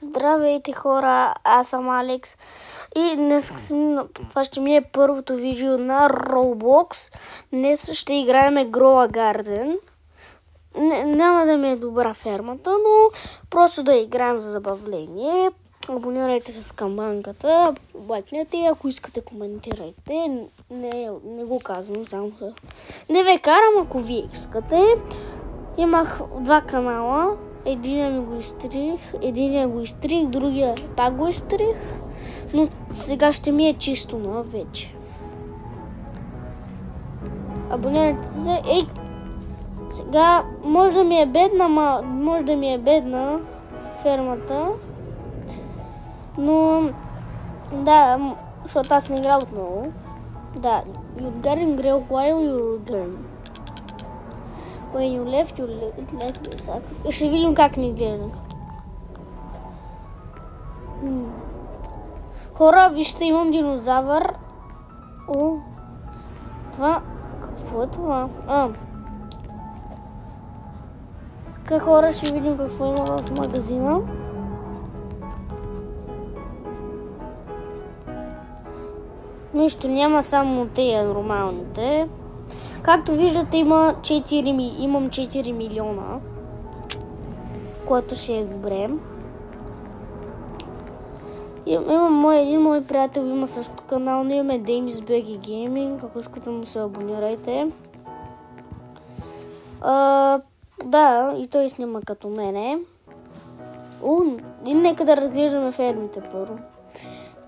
Здравейте хора, аз съм Алекс и днес това ще ми е първото видео на Roblox. Днес ще играем Grow a Garden. Няма да ми е добра фермата, но просто да играем за забавление. Абонирайте се в камбанката, лайкнете и ако искате коментирайте. Не го казвам, само не ви карам, ако вие искате. Имах два канала. Единия го изтрих, другия пак го изтрих, но сега ще ми е чисто нов вече. Абонирайте се. Сега може да ми е бедна, фермата, но да, защото аз не играл отново. Да, you garden grow while you learn. When you left this. Ще видим как ни гледа. Хора, вижте, имам динозавър. О, това... Какво е това? Така, хора, ще видим какво има в магазина. Нищо няма, само тези нормалните. Както виждате, имам 4 милиона, което ще е добре. Един мой приятел има също канал, но имаме DamesBG Gaming, ако искате му се абонирайте. Да, и той снима като мене. И нека да разглеждаме фермите първо.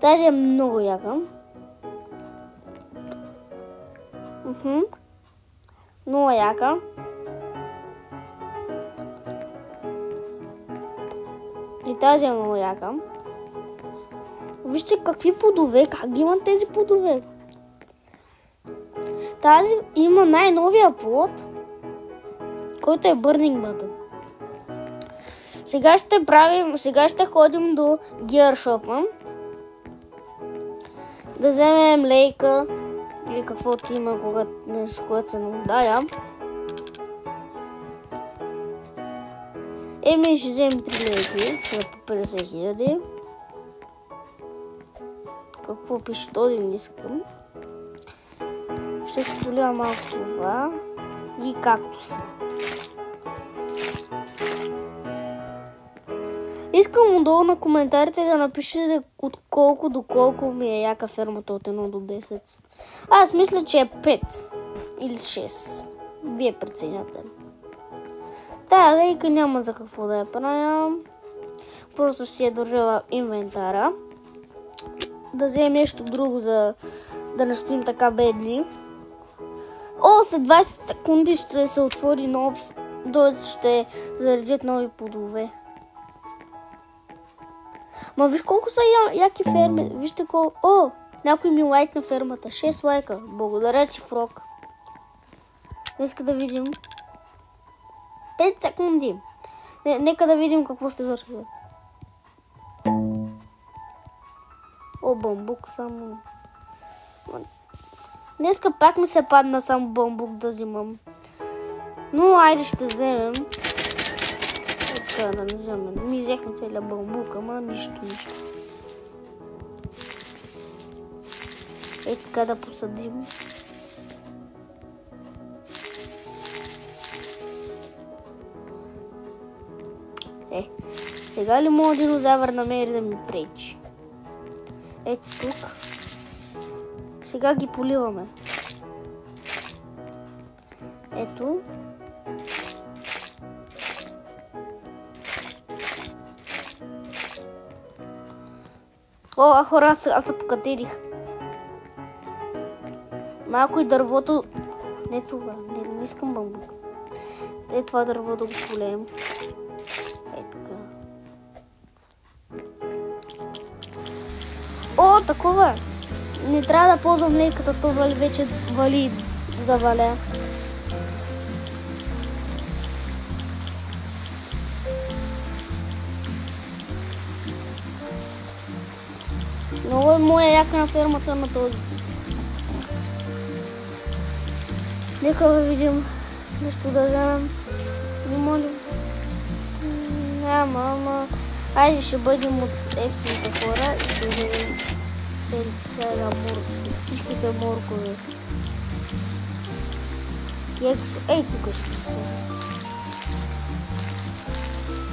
Тази е много яка. Много яка. И тази е много яка. Вижте какви плодове, как ги имат тези плодове. Тази има най-новия плод, който е Burning Button. Сега ще ходим до Gear Shop да вземем лейка или каквото има, когато се нуждая. Ще вземем 3 лейки, по 50 000. Какво пише този, не искам. Ще столя малко това и кактуса. Искам отдолу на коментарите да напишете от колко до колко ми е яка фермата от 1 до 10. Аз мисля, че е 5 или 6. Вие преценяте. Тая лейка няма за какво да я правя. Просто ще я държа в инвентара. Да вземем нещо друго, за да не стоим така бедни. След 20 секунди ще се отвори нов, т.е. ще заредят нови плодове. Ма виж колко са яки ферми. Вижте колко... Някой ми лайкна фермата. 6 лайка. Благодаря ти, Фрок. Иска да видим. 5 секунди. Нека да видим какво ще зарежда. Бамбук само. Днеска пак ми се падна само бамбук да взимам. Но айде ще вземем. Така да не вземем. Ми взехме целия бамбук, ама нищо. Така да посадим. Сега ли моят динозавър намери да ми пречи? Ето тук. Сега ги поливаме. Ето. Хора, аз се покатерих. Малко и дървото... Не това, не искам бамбук. Това дърво да го полеем. Така. Такова. Не трябва да ползвам лейката, то вече вали заваля. Много е моя яка на фермата на този. Нека да видим нещо да вземем. Не моля. Няма, ама Айде ще бъдем от ефтините хора и ще бъдем всичките моркови. Ей, тук ще сложа.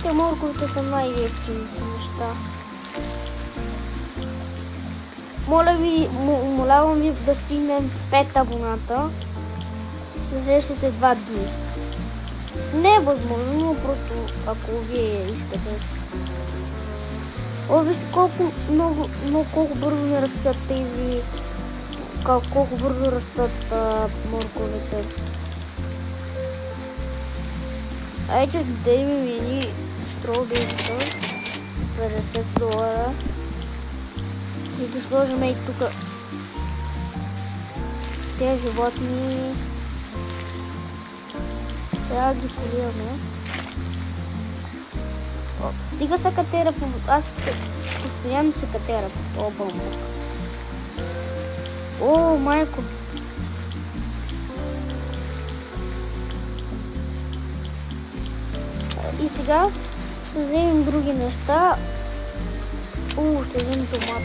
Те морковите са най-ефтините неща. Молявам ви да стигнем 5 абоната за следващите 2 дни. Не е възможно, но просто ако вие искате. Вижте колко бързо ми растат тези, колко бързо растат морковите. Айде ще дадем едни строберите, $50. И да сложим и тук тези животни. Сега ги поливаме. Стига се катера, аз постоянно се катера по този бамбук. О, майко! И сега ще вземем други неща. Ще вземем томат,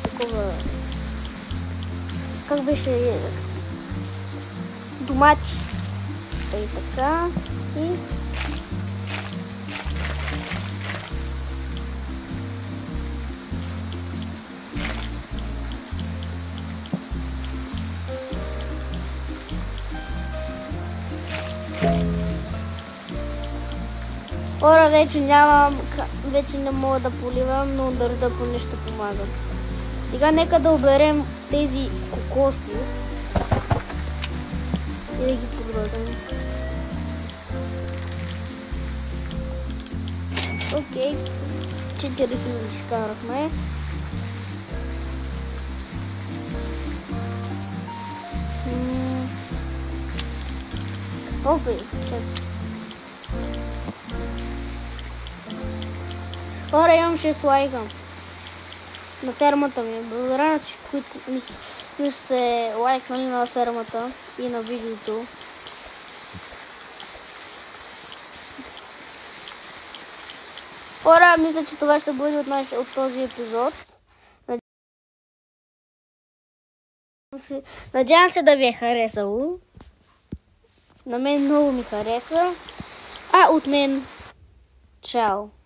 такова... Как беше? Домати. И така. И... Хора, вече не мога да поливам, но държа поне ще помагам. Сега нека да оберем тези кокоси и да ги подвърдам. Окей, 4000 изкарахме. Опей, хора, имам 6 лайка на фермата ми. Благодаря на всички, които ми се лайкнали на фермата и на видеото. Хора, мисля, че това ще бъде от този епизод. Надявам се да ви е харесало. На мен много ми хареса. От мен, чао!